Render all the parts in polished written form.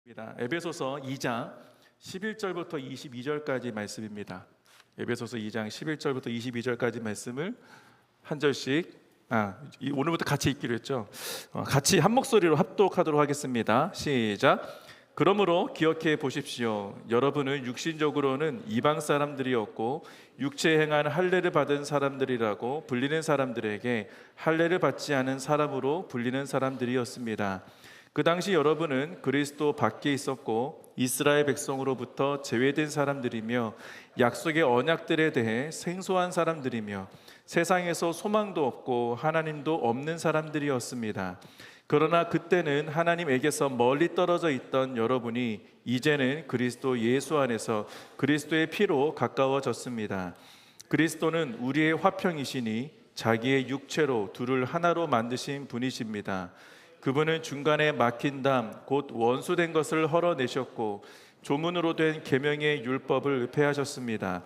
에베소서 2장 11절부터 22절까지 말씀입니다. 에베소서 2장 11절부터 22절까지 말씀을 한 절씩 오늘부터 같이 읽기로 했죠. 같이 한 목소리로 합독하도록 하겠습니다. 시작. 그러므로 기억해 보십시오. 여러분은 육신적으로는 이방 사람들이었고 육체에 행한 할례를 받은 사람들이라고 불리는 사람들에게 할례를 받지 않은 사람으로 불리는 사람들이었습니다. 그 당시 여러분은 그리스도 밖에 있었고 이스라엘 백성으로부터 제외된 사람들이며 약속의 언약들에 대해 생소한 사람들이며 세상에서 소망도 없고 하나님도 없는 사람들이었습니다. 그러나 그때는 하나님에게서 멀리 떨어져 있던 여러분이 이제는 그리스도 예수 안에서 그리스도의 피로 가까워졌습니다. 그리스도는 우리의 화평이시니 자기의 육체로 둘을 하나로 만드신 분이십니다. 그분은 중간에 막힌 담 곧 원수된 것을 헐어내셨고 조문으로 된 계명의 율법을 폐하셨습니다.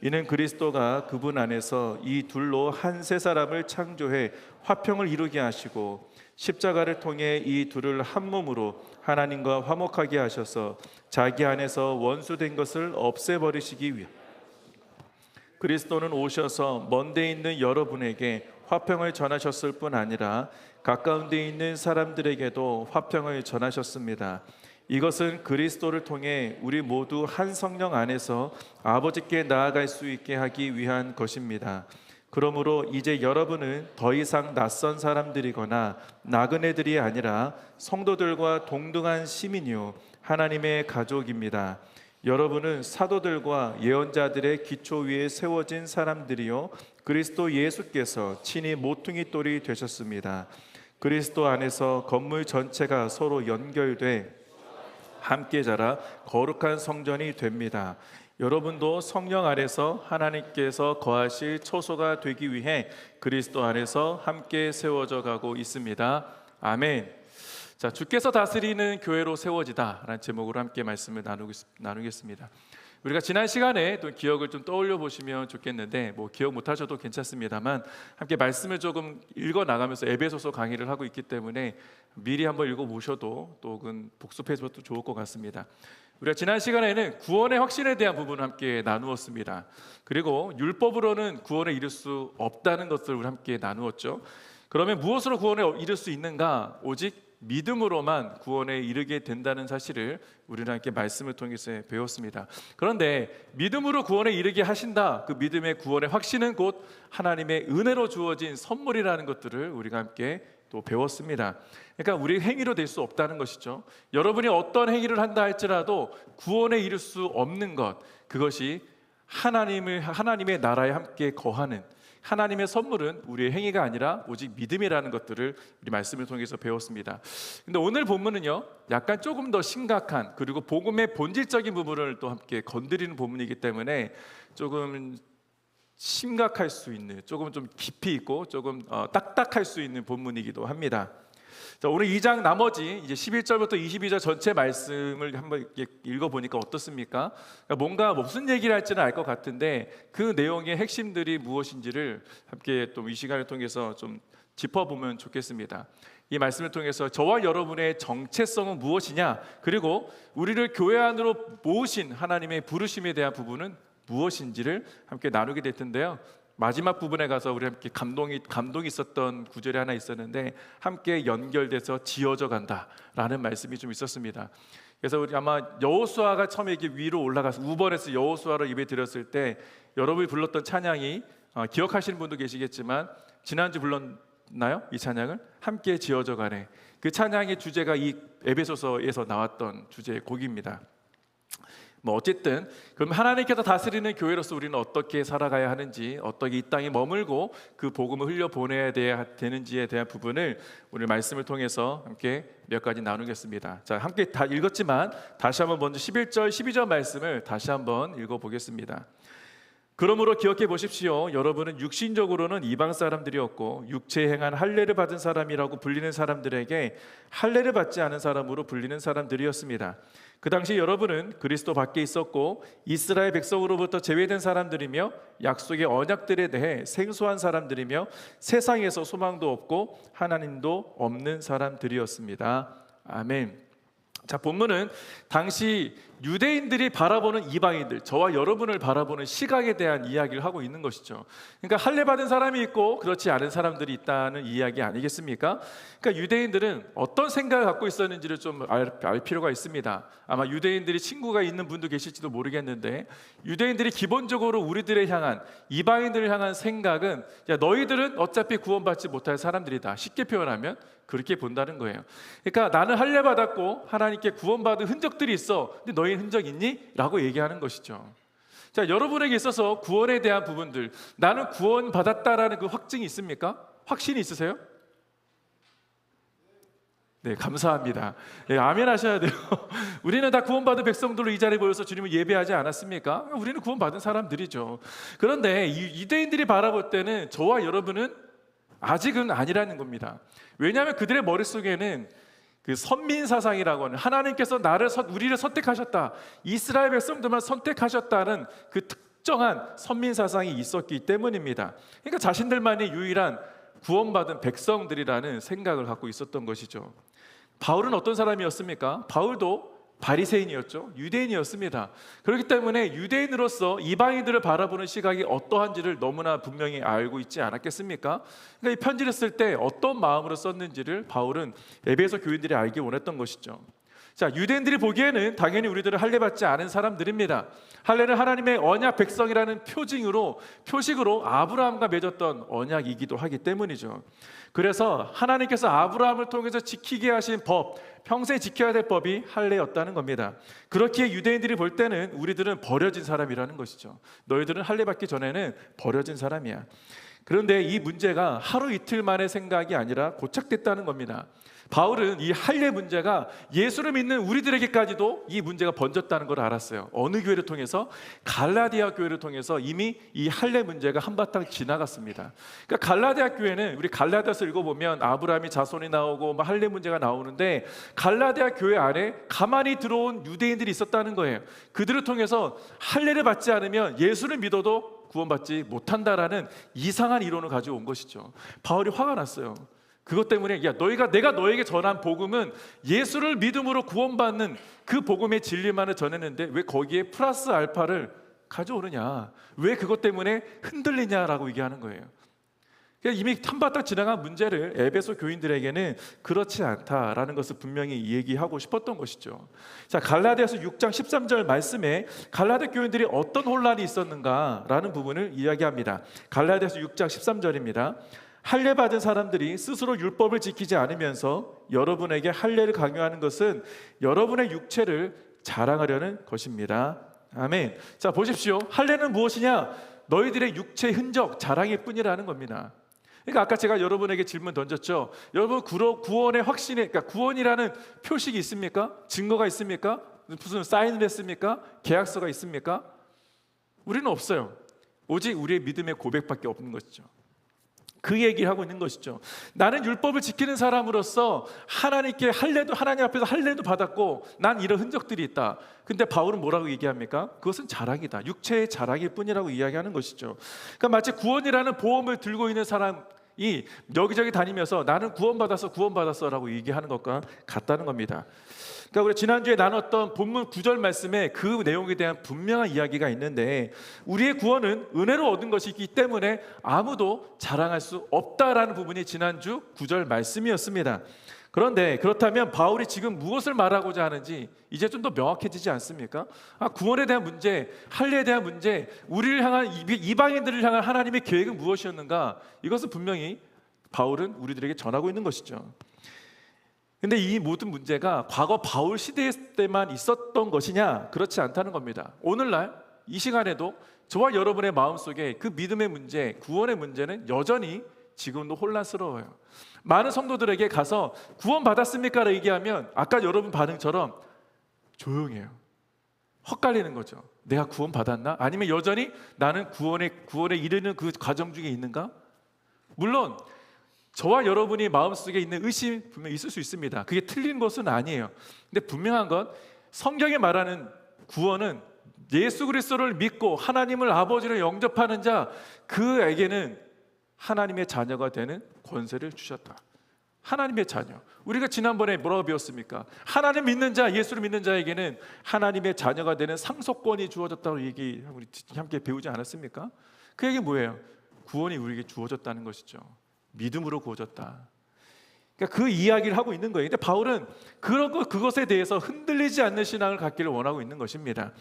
이는 그리스도가 그분 안에서 이 둘로 한 세 사람을 창조해 화평을 이루게 하시고 십자가를 통해 이 둘을 한 몸으로 하나님과 화목하게 하셔서 자기 안에서 원수된 것을 없애버리시기 위해 그리스도는 오셔서 먼 데 있는 여러분에게 화평을 전하셨을 뿐 아니라 가까운 데 있는 사람들에게도 화평을 전하셨습니다. 이것은 그리스도를 통해 우리 모두 한 성령 안에서 아버지께 나아갈 수 있게 하기 위한 것입니다. 그러므로 이제 여러분은 더 이상 낯선 사람들이거나 나그네들이 아니라 성도들과 동등한 시민이요 하나님의 가족입니다. 여러분은 사도들과 예언자들의 기초 위에 세워진 사람들이요 그리스도 예수께서 친히 모퉁이 돌이 되셨습니다. 그리스도 안에서 건물 전체가 서로 연결돼 함께 자라 거룩한 성전이 됩니다. 여러분도 성령 안에서 하나님께서 거하실 처소가 되기 위해 그리스도 안에서 함께 세워져 가고 있습니다. 아멘. 자, 주께서 다스리는 교회로 세워지다 라는 제목으로 함께 말씀을 나누겠습니다. 우리가 지난 시간에 또 기억을 좀 떠올려 보시면 좋겠는데 기억 못 하셔도 괜찮습니다만 함께 말씀을 조금 읽어 나가면서 에베소서 강의를 하고 있기 때문에 미리 한번 읽어 보셔도 또 혹은 복습해 줘도 좋을 것 같습니다. 우리가 지난 시간에는 구원의 확신에 대한 부분을 함께 나누었습니다. 그리고 율법으로는 구원에 이를 수 없다는 것을 우리 함께 나누었죠. 그러면 무엇으로 구원에 이를 수 있는가? 오직 믿음으로만 구원에 이르게 된다는 사실을 우리는 함께 말씀을 통해서 배웠습니다. 그런데 믿음으로 구원에 이르게 하신다, 그 믿음의 구원의 확신은 곧 하나님의 은혜로 주어진 선물이라는 것들을 우리가 함께 또 배웠습니다. 그러니까 우리 행위로 될 수 없다는 것이죠. 여러분이 어떤 행위를 한다 할지라도 구원에 이를 수 없는 것, 그것이 하나님의 나라에 함께 거하는 하나님의 선물은 우리의 행위가 아니라 오직 믿음이라는 것들을 우리 말씀을 통해서 배웠습니다. 근데 오늘 본문은요, 약간 조금 더 심각한, 그리고 복음의 본질적인 부분을 또 함께 건드리는 본문이기 때문에 조금 심각할 수 있는, 조금 좀 깊이 있고 조금 딱딱할 수 있는 본문이기도 합니다. 자, 오늘 2장 나머지 이제 11절부터 22절 전체 말씀을 한번 읽어보니까 어떻습니까? 그러니까 뭔가 무슨 얘기를 할지는 알 것 같은데 그 내용의 핵심들이 무엇인지를 함께 또 이 시간을 통해서 좀 짚어보면 좋겠습니다. 이 말씀을 통해서 저와 여러분의 정체성은 무엇이냐, 그리고 우리를 교회 안으로 모으신 하나님의 부르심에 대한 부분은 무엇인지를 함께 나누게 될 텐데요. 마지막 부분에 가서 우리 함께 감동이 있었던 구절이 하나 있었는데 함께 연결돼서 지어져 간다라는 말씀이 좀 있었습니다. 그래서 우리 아마 여호수아가 처음에 이렇게 위로 올라가서 우번에서 여호수아를 입에 들었을 때 여러분이 불렀던 찬양이 기억하시는 분도 계시겠지만 지난주 불렀나요? 이 찬양을 함께 지어져 가네. 그 찬양의 주제가 이 에베소서에서 나왔던 주제의 곡입니다. 어쨌든 그럼 하나님께서 다스리는 교회로서 우리는 어떻게 살아가야 하는지, 어떻게 이 땅에 머물고 그 복음을 흘려보내야 되는지에 대한 부분을 오늘 말씀을 통해서 함께 몇 가지 나누겠습니다. 자, 함께 다 읽었지만 다시 한번 먼저 11절 12절 말씀을 다시 한번 읽어보겠습니다. 그러므로 기억해 보십시오. 여러분은 육신적으로는 이방 사람들이었고 육체에 행한 할례를 받은 사람이라고 불리는 사람들에게 할례를 받지 않은 사람으로 불리는 사람들이었습니다. 그 당시 여러분은 그리스도 밖에 있었고 이스라엘 백성으로부터 제외된 사람들이며 약속의 언약들에 대해 생소한 사람들이며 세상에서 소망도 없고 하나님도 없는 사람들이었습니다. 아멘. 자, 본문은 당시 유대인들이 바라보는 이방인들, 저와 여러분을 바라보는 시각에 대한 이야기를 하고 있는 것이죠. 그러니까 할례 받은 사람이 있고 그렇지 않은 사람들이 있다는 이야기 아니겠습니까? 그러니까 유대인들은 어떤 생각을 갖고 있었는지를 좀 알 필요가 있습니다. 아마 유대인들이 친구가 있는 분도 계실지도 모르겠는데, 유대인들이 기본적으로 우리들을 향한, 이방인들을 향한 생각은, 야, 너희들은 어차피 구원받지 못할 사람들이다, 쉽게 표현하면 그렇게 본다는 거예요. 그러니까 나는 할례 받았고 하나님께 구원받은 흔적들이 있어, 근데 너희 흔적 있니? 라고 얘기하는 것이죠. 자, 여러분에게 있어서 구원에 대한 부분들, 나는 구원받았다라는 그 확증이 있습니까? 확신이 있으세요? 네, 감사합니다. 네, 아멘 하셔야 돼요. 우리는 다 구원받은 백성들로 이 자리에 모여서 주님을 예배하지 않았습니까? 우리는 구원받은 사람들이죠. 그런데 이 유대인들이 바라볼 때는 저와 여러분은 아직은 아니라는 겁니다. 왜냐하면 그들의 머릿속에는 그 선민 사상이라고 하는, 하나님께서 우리를 선택하셨다, 이스라엘 백성들만 선택하셨다는 그 특정한 선민 사상이 있었기 때문입니다. 그러니까 자신들만이 유일한 구원받은 백성들이라는 생각을 갖고 있었던 것이죠. 바울은 어떤 사람이었습니까? 바울도 바리새인이었죠. 유대인이었습니다. 그렇기 때문에 유대인으로서 이방인들을 바라보는 시각이 어떠한지를 너무나 분명히 알고 있지 않았겠습니까? 그러니까 이 편지를 쓸 때 어떤 마음으로 썼는지를 바울은 에베소 교인들이 알기 원했던 것이죠. 자, 유대인들이 보기에는 당연히 우리들은 할례 받지 않은 사람들입니다. 할례는 하나님의 언약 백성이라는 표식으로 아브라함과 맺었던 언약이기도 하기 때문이죠. 그래서 하나님께서 아브라함을 통해서 지키게 하신 법, 평생 지켜야 될 법이 할례였다는 겁니다. 그렇기에 유대인들이 볼 때는 우리들은 버려진 사람이라는 것이죠. 너희들은 할례 받기 전에는 버려진 사람이야. 그런데 이 문제가 하루 이틀 만의 생각이 아니라 고착됐다는 겁니다. 바울은 이 할례 문제가 예수를 믿는 우리들에게까지도 이 문제가 번졌다는 걸 알았어요. 어느 교회를 통해서? 갈라디아 교회를 통해서 이미 이 할례 문제가 한바탕 지나갔습니다. 그러니까 갈라디아 교회는, 우리 갈라디아서 읽어보면 아브라함이 자손이 나오고 막 할례 문제가 나오는데, 갈라디아 교회 안에 가만히 들어온 유대인들이 있었다는 거예요. 그들을 통해서 할례를 받지 않으면 예수를 믿어도 구원받지 못한다라는 이상한 이론을 가지고 온 것이죠. 바울이 화가 났어요. 그것 때문에, 야, 내가 너에게 전한 복음은 예수를 믿음으로 구원받는 그 복음의 진리만을 전했는데 왜 거기에 플러스 알파를 가져오느냐, 왜 그것 때문에 흔들리냐라고 얘기하는 거예요. 그러니까 이미 한바탕 지나간 문제를 에베소 교인들에게는 그렇지 않다라는 것을 분명히 얘기하고 싶었던 것이죠. 자, 갈라디아서 6장 13절 말씀에 갈라디아 교인들이 어떤 혼란이 있었는가라는 부분을 이야기합니다. 갈라디아서 6장 13절입니다. 할례 받은 사람들이 스스로 율법을 지키지 않으면서 여러분에게 할례를 강요하는 것은 여러분의 육체를 자랑하려는 것입니다. 아멘. 자, 보십시오. 할례는 무엇이냐? 너희들의 육체의 흔적, 자랑일 뿐이라는 겁니다. 그러니까 아까 제가 여러분에게 질문 던졌죠. 여러분, 구원의 확신에, 그러니까 구원이라는 표식이 있습니까? 증거가 있습니까? 무슨 사인을 했습니까? 계약서가 있습니까? 우리는 없어요. 오직 우리의 믿음의 고백밖에 없는 것이죠. 그 얘기를 하고 있는 것이죠. 나는 율법을 지키는 사람으로서 하나님 앞에서 할례도 받았고 난 이런 흔적들이 있다. 근데 바울은 뭐라고 얘기합니까? 그것은 자랑이다. 육체의 자랑일 뿐이라고 이야기하는 것이죠. 그러니까 마치 구원이라는 보험을 들고 있는 사람이 여기저기 다니면서 나는 구원받았어 라고 얘기하는 것과 같다는 겁니다. 그러니까 우리 지난주에 나눴던 본문 9절 말씀에 그 내용에 대한 분명한 이야기가 있는데, 우리의 구원은 은혜로 얻은 것이기 때문에 아무도 자랑할 수 없다라는 부분이 지난주 9절 말씀이었습니다. 그런데 그렇다면 바울이 지금 무엇을 말하고자 하는지 이제 좀 더 명확해지지 않습니까? 구원에 대한 문제, 할례에 대한 문제, 우리를 향한, 이방인들을 향한 하나님의 계획은 무엇이었는가? 이것은 분명히 바울은 우리들에게 전하고 있는 것이죠. 근데 이 모든 문제가 과거 바울 시대 때만 있었던 것이냐? 그렇지 않다는 겁니다. 오늘날 이 시간에도 저와 여러분의 마음속에 그 믿음의 문제, 구원의 문제는 여전히 지금도 혼란스러워요. 많은 성도들에게 가서 구원받았습니까? 라고 얘기하면 아까 여러분 반응처럼 조용해요. 헛갈리는 거죠. 내가 구원받았나? 아니면 여전히 나는 구원에 이르는 그 과정 중에 있는가? 물론 저와 여러분이 마음속에 있는 의심 분명히 있을 수 있습니다. 그게 틀린 것은 아니에요. 근데 분명한 건 성경에 말하는 구원은 예수 그리스도를 믿고 하나님을 아버지를 영접하는 자, 그에게는 하나님의 자녀가 되는 권세를 주셨다. 하나님의 자녀. 우리가 지난번에 뭐라고 배웠습니까? 하나님 믿는 자, 예수를 믿는 자에게는 하나님의 자녀가 되는 상속권이 주어졌다고 우리 함께 배우지 않았습니까? 그 얘기 뭐예요? 구원이 우리에게 주어졌다는 것이죠. 믿음으로 구워졌다. 그러니까 그 이야기를 하고 있는 거예요. 근데 바울은 그것에 대해서 흔들리지 않는 신앙을 갖기를 원하고 있는 것입니다.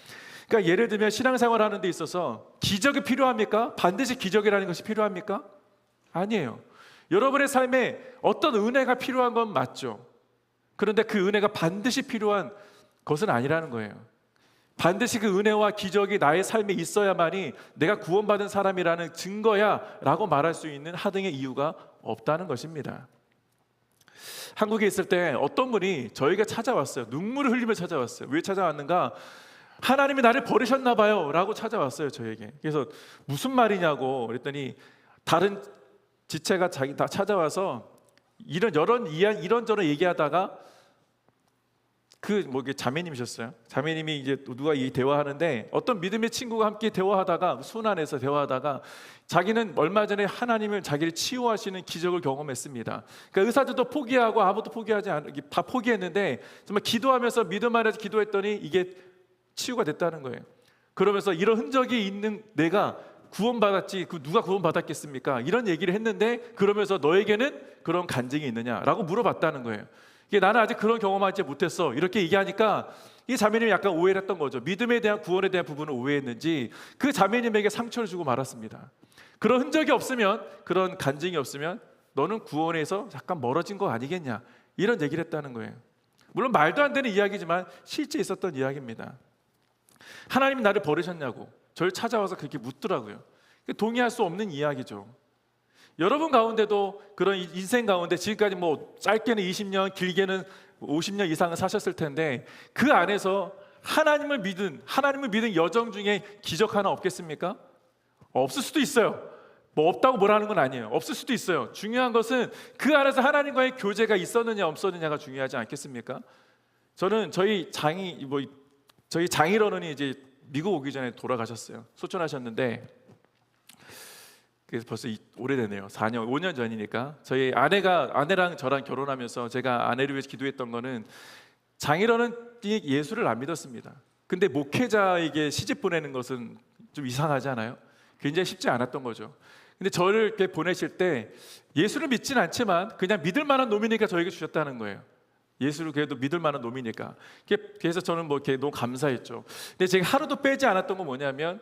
그러니까 예를 들면 신앙생활 하는 데 있어서 기적이 필요합니까? 반드시 기적이라는 것이 필요합니까? 아니에요. 여러분의 삶에 어떤 은혜가 필요한 건 맞죠. 그런데 그 은혜가 반드시 필요한 것은 아니라는 거예요. 반드시 그 은혜와 기적이 나의 삶에 있어야만이 내가 구원받은 사람이라는 증거야 라고 말할 수 있는 하등의 이유가 없다는 것입니다. 한국에 있을 때 어떤 분이 저에게 찾아왔어요. 눈물을 흘리며 찾아왔어요. 왜 찾아왔는가? 하나님이 나를 버리셨나 봐요 라고 찾아왔어요, 저에게. 그래서 무슨 말이냐고 그랬더니 다른 지체가 자기 다 찾아와서 이런저런 얘기하다가 자매님이셨어요. 자매님이 이제 누가 이 대화하는데 어떤 믿음의 친구가 함께 대화하다가 순환해서 대화하다가 자기는 얼마 전에 하나님을 자기를 치유하시는 기적을 경험했습니다. 그러니까 의사들도 포기하고 아무도 다 포기했는데 정말 기도하면서 믿음 안에서 기도했더니 이게 치유가 됐다는 거예요. 그러면서 이런 흔적이 있는 내가 구원받았지 누가 구원받았겠습니까? 이런 얘기를 했는데 그러면서 너에게는 그런 간증이 있느냐라고 물어봤다는 거예요. 나는 아직 그런 경험하지 못했어 이렇게 얘기하니까 이 자매님이 약간 오해를 했던 거죠. 믿음에 대한 구원에 대한 부분을 오해했는지 그 자매님에게 상처를 주고 말았습니다. 그런 흔적이 없으면, 그런 간증이 없으면 너는 구원에서 약간 멀어진 거 아니겠냐 이런 얘기를 했다는 거예요. 물론 말도 안 되는 이야기지만 실제 있었던 이야기입니다. 하나님이 나를 버리셨냐고 저를 찾아와서 그렇게 묻더라고요. 동의할 수 없는 이야기죠. 여러분 가운데도 그런 인생 가운데 지금까지 짧게는 20년, 길게는 50년 이상은 사셨을 텐데 그 안에서 하나님을 믿은 여정 중에 기적 하나 없겠습니까? 없을 수도 있어요. 없다고 뭐라는 건 아니에요. 없을 수도 있어요. 중요한 것은 그 안에서 하나님과의 교제가 있었느냐 없었느냐가 중요하지 않겠습니까? 저는 저희 장인어른이 이제 미국 오기 전에 돌아가셨어요. 소천하셨는데 그래서 벌써 오래되네요. 5년 전이니까. 저희 아내랑 저랑 결혼하면서 제가 아내를 위해서 기도했던 거는 장인어른이 예수를 안 믿었습니다. 근데 목회자에게 시집 보내는 것은 좀 이상하지 않아요? 굉장히 쉽지 않았던 거죠. 근데 저를 이렇게 보내실 때 예수를 믿지는 않지만 그냥 믿을 만한 놈이니까 저에게 주셨다는 거예요. 예수를 그래도 믿을 만한 놈이니까. 그래서 저는 이렇게 너무 감사했죠. 근데 제가 하루도 빼지 않았던 건 뭐냐면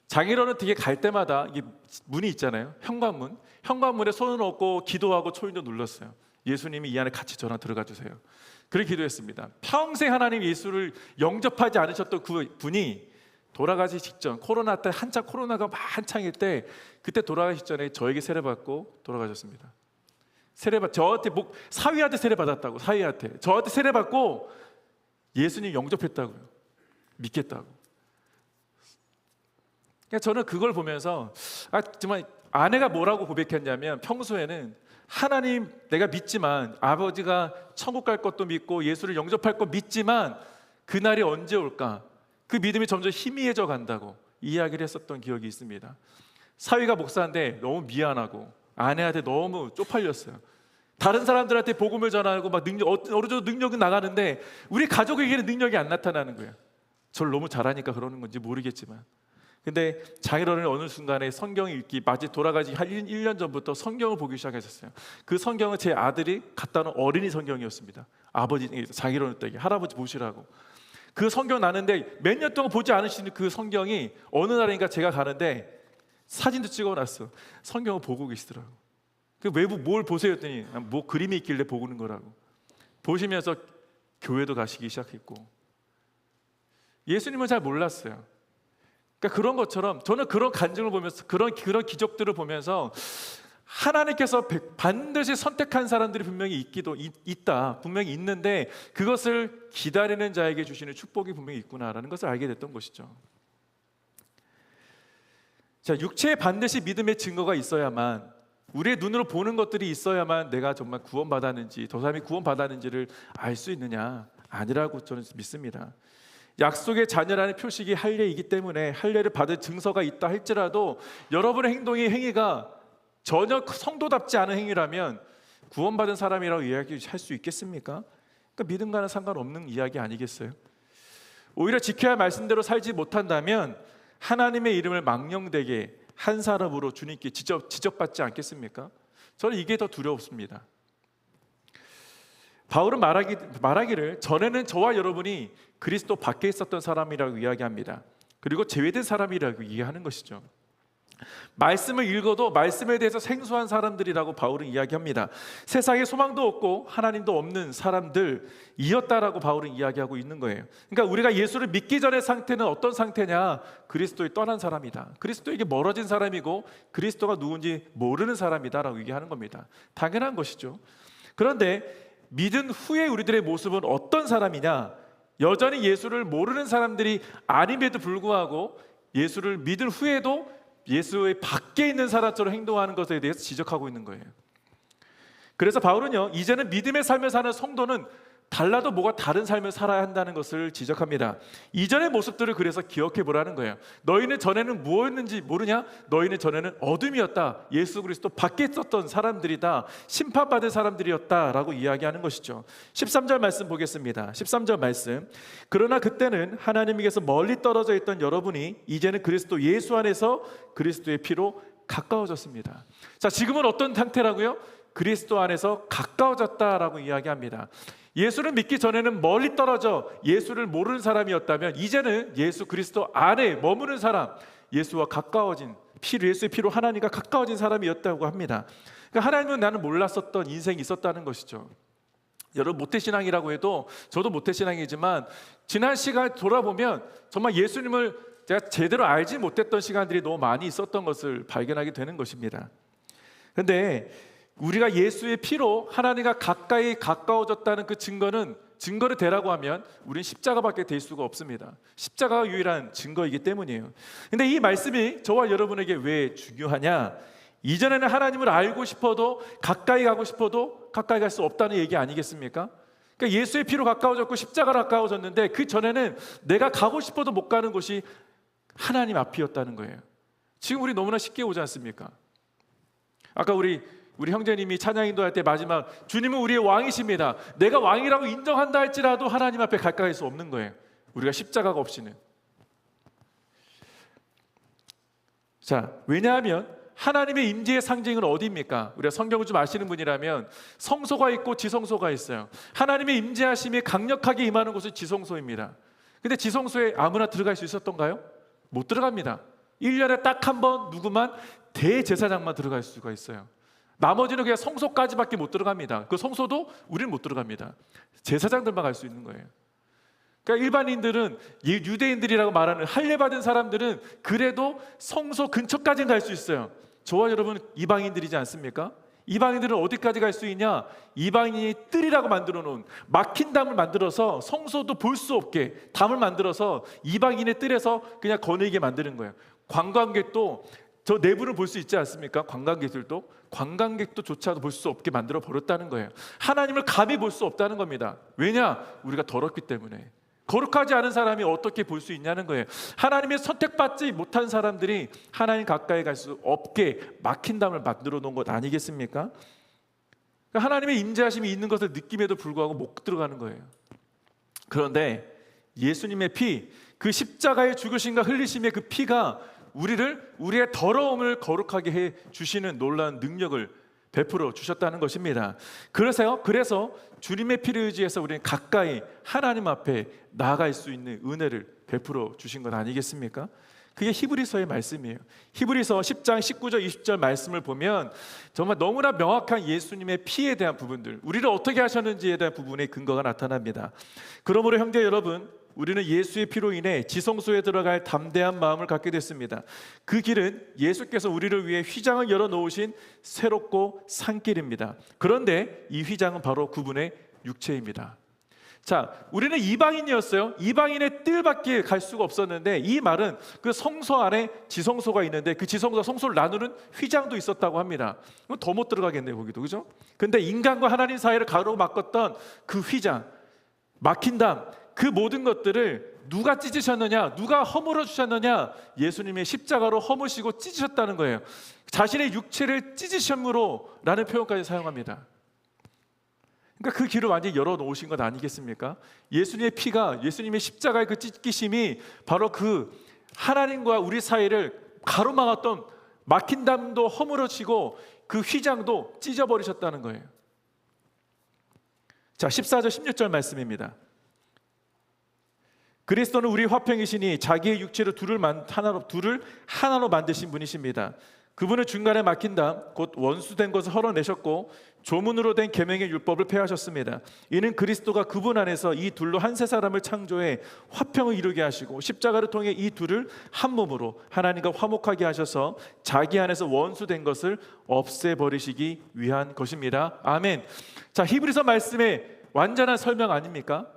장인어른 댁에 갈 때마다 이게 문이 있잖아요. 현관문에 손을 얹고 기도하고 초인도 눌렀어요. 예수님이 이 안에 같이 저랑 들어가 주세요. 그렇게 기도했습니다. 평생 하나님 예수를 영접하지 않으셨던 그 분이 돌아가시 직전, 코로나 때 한창 코로나가 한창일 때 그때 돌아가시 전에 저에게 세례받고 돌아가셨습니다. 저한테 사위한테 세례받았다고. 저한테 세례받고 예수님 영접했다고요. 믿겠다고. 저는 그걸 보면서 정말 아내가 뭐라고 고백했냐면 평소에는 하나님 내가 믿지만 아버지가 천국 갈 것도 믿고 예수를 영접할 것 믿지만 그날이 언제 올까? 그 믿음이 점점 희미해져 간다고 이야기를 했었던 기억이 있습니다. 사위가 목사인데 너무 미안하고 아내한테 너무 쪽팔렸어요. 다른 사람들한테 복음을 전하고 어느 정도 능력은 나가는데 우리 가족에게는 능력이 안 나타나는 거예요. 저를 너무 잘하니까 그러는 건지 모르겠지만. 근데 장인어른이 어느 순간에 성경 읽기 돌아가지 한 1년 전부터 성경을 보기 시작하셨어요. 그 성경은 제 아들이 갖다 놓은 어린이 성경이었습니다. 장인어른 댁에 할아버지 보시라고. 그 성경 나는데 몇 년 동안 보지 않으시는 그 성경이 어느 날인가 제가 가는데 사진도 찍어놨어. 성경을 보고 계시더라고. 그 외부 뭘 보세요 했더니 그림이 있길래 보는 거라고. 보시면서 교회도 가시기 시작했고 예수님은 잘 몰랐어요. 그러니까 그런 것처럼 저는 그런 간증을 보면서 그런 기적들을 보면서 하나님께서 반드시 선택한 사람들이 분명히 있다. 분명히 있는데 그것을 기다리는 자에게 주시는 축복이 분명히 있구나라는 것을 알게 됐던 것이죠. 자, 육체에 반드시 믿음의 증거가 있어야만 우리의 눈으로 보는 것들이 있어야만 내가 정말 구원받았는지 저 사람이 구원받았는지를 알 수 있느냐? 아니라고 저는 믿습니다. 약속의 자녀라는 표식이 할례이기 때문에 할례를 받을 증서가 있다 할지라도 여러분의 행위가 전혀 성도답지 않은 행위라면 구원받은 사람이라고 이야기할 수 있겠습니까? 그러니까 믿음과는 상관없는 이야기 아니겠어요? 오히려 지켜야 할 말씀대로 살지 못한다면 하나님의 이름을 망령되게 한 사람으로 주님께 지적받지 않겠습니까? 저는 이게 더 두렵습니다. 바울은 말하기를 전에는 저와 여러분이 그리스도 밖에 있었던 사람이라고 이야기합니다. 그리고 제외된 사람이라고 이해하는 것이죠. 말씀을 읽어도 말씀에 대해서 생소한 사람들이라고 바울은 이야기합니다. 세상에 소망도 없고 하나님도 없는 사람들이었다라고 바울은 이야기하고 있는 거예요. 그러니까 우리가 예수를 믿기 전의 상태는 어떤 상태냐? 그리스도에 떠난 사람이다. 그리스도에게 멀어진 사람이고 그리스도가 누군지 모르는 사람이다라고 얘기하는 겁니다. 당연한 것이죠. 그런데 믿은 후에 우리들의 모습은 어떤 사람이냐? 여전히 예수를 모르는 사람들이 아님에도 불구하고 예수를 믿은 후에도 예수의 밖에 있는 사람처럼 행동하는 것에 대해서 지적하고 있는 거예요. 그래서 바울은요, 이제는 믿음의 삶을 사는 성도는 달라도 뭐가 다른 삶을 살아야 한다는 것을 지적합니다. 이전의 모습들을 그래서 기억해 보라는 거예요. 너희는 전에는 무엇였는지 모르냐? 너희는 전에는 어둠이었다. 예수 그리스도 밖에 있었던 사람들이다. 심판받은 사람들이었다라고 이야기하는 것이죠. 13절 말씀 보겠습니다. 13절 말씀. 그러나 그때는 하나님에게서 멀리 떨어져 있던 여러분이 이제는 그리스도 예수 안에서 그리스도의 피로 가까워졌습니다. 자, 지금은 어떤 상태라고요? 그리스도 안에서 가까워졌다라고 이야기합니다. 예수를 믿기 전에는 멀리 떨어져 예수를 모르는 사람이었다면 이제는 예수 그리스도 안에 머무는 사람, 예수와 가까워진 예수의 피로 하나님과 가까워진 사람이었다고 합니다. 그러니까 하나님은 나는 몰랐었던 인생이 있었다는 것이죠. 여러분 모태신앙이라고 해도 저도 모태신앙이지만 지난 시간 돌아보면 정말 예수님을 제가 제대로 알지 못했던 시간들이 너무 많이 있었던 것을 발견하게 되는 것입니다. 그런데 우리가 예수의 피로 하나님과 가까이 가까워졌다는 그 증거를 대라고 하면 우리는 십자가밖에 될 수가 없습니다. 십자가가 유일한 증거이기 때문이에요. 근데 이 말씀이 저와 여러분에게 왜 중요하냐? 이전에는 하나님을 알고 싶어도 가까이 가고 싶어도 가까이 갈 수 없다는 얘기 아니겠습니까? 그러니까 예수의 피로 가까워졌고 십자가로 가까워졌는데 그 전에는 내가 가고 싶어도 못 가는 곳이 하나님 앞이었다는 거예요. 지금 우리 너무나 쉽게 오지 않습니까? 아까 우리 형제님이 찬양 인도할 때 마지막 주님은 우리의 왕이십니다. 내가 왕이라고 인정한다 할지라도 하나님 앞에 가까이 할 수 없는 거예요. 우리가 십자가가 없이는. 자, 왜냐하면 하나님의 임재의 상징은 어디입니까? 우리가 성경을 좀 아시는 분이라면 성소가 있고 지성소가 있어요. 하나님의 임재하심이 강력하게 임하는 곳은 지성소입니다. 근데 지성소에 아무나 들어갈 수 있었던가요? 못 들어갑니다. 1년에 딱 한 번 누구만 대제사장만 들어갈 수가 있어요. 나머지는 그냥 성소까지밖에 못 들어갑니다. 그 성소도 우리는 못 들어갑니다. 제사장들만 갈 수 있는 거예요. 그러니까 일반인들은 유대인들이라고 말하는 할례받은 사람들은 그래도 성소 근처까지는 갈 수 있어요. 저와 여러분 이방인들이지 않습니까? 이방인들은 어디까지 갈 수 있냐? 이방인이 뜰이라고 만들어 놓은 막힌 담을 만들어서 성소도 볼 수 없게 담을 만들어서 이방인의 뜰에서 그냥 거느리게 만드는 거예요. 관광객도 저 내부를 볼 수 있지 않습니까? 관광객도 조차도 볼 수 없게 만들어 버렸다는 거예요. 하나님을 감히 볼 수 없다는 겁니다. 왜냐? 우리가 더럽기 때문에. 거룩하지 않은 사람이 어떻게 볼 수 있냐는 거예요. 하나님의 선택받지 못한 사람들이 하나님 가까이 갈 수 없게 막힌 담을 만들어 놓은 것 아니겠습니까? 그러니까 하나님의 임재하심이 있는 것을 느낌에도 불구하고 못 들어가는 거예요. 그런데 예수님의 피, 그 십자가의 죽으심과 흘리심의 그 피가 우리의 더러움을 거룩하게 해 주시는 놀라운 능력을 베풀어 주셨다는 것입니다. 그래서 주님의 피를 의지해서 우리는 가까이 하나님 앞에 나아갈 수 있는 은혜를 베풀어 주신 것 아니겠습니까? 그게 히브리서의 말씀이에요. 히브리서 10장 19절 20절 말씀을 보면 정말 너무나 명확한 예수님의 피에 대한 부분들, 우리를 어떻게 하셨는지에 대한 부분의 근거가 나타납니다. 그러므로 형제 여러분, 우리는 예수의 피로 인해 지성소에 들어갈 담대한 마음을 갖게 됐습니다. 그 길은 예수께서 우리를 위해 휘장을 열어놓으신 새롭고 산 길입니다. 그런데 이 휘장은 바로 그분의 육체입니다. 자, 우리는 이방인이었어요. 이방인의 뜰밖에 갈 수가 없었는데 이 말은 그 성소 안에 지성소가 있는데 그 지성소와 성소를 나누는 휘장도 있었다고 합니다. 더 못 들어가겠네요, 거기도. 그죠? 근데 인간과 하나님 사이를 가로막았던 그 휘장, 막힌 담, 그 모든 것들을 누가 찢으셨느냐? 누가 허물어 주셨느냐? 예수님의 십자가로 허무시고 찢으셨다는 거예요. 자신의 육체를 찢으심으로 라는 표현까지 사용합니다. 그러니까 그 길을 완전히 열어놓으신 것 아니겠습니까? 예수님의 피가, 예수님의 십자가의 그 찢기심이 바로 그 하나님과 우리 사이를 가로막았던 막힌 담도 허물어지고 그 휘장도 찢어버리셨다는 거예요. 자, 14절 16절 말씀입니다. 그리스도는 우리 화평이시니 자기의 육체로 둘을 하나로 만드신 분이십니다. 그분은 중간에 막힌 담 곧 원수된 것을 헐어내셨고 조문으로 된 계명의 율법을 폐하셨습니다. 이는 그리스도가 그분 안에서 이 둘로 한 세 사람을 창조해 화평을 이루게 하시고 십자가를 통해 이 둘을 한 몸으로 하나님과 화목하게 하셔서 자기 안에서 원수된 것을 없애버리시기 위한 것입니다. 아멘. 자, 히브리서 말씀의 완전한 설명 아닙니까?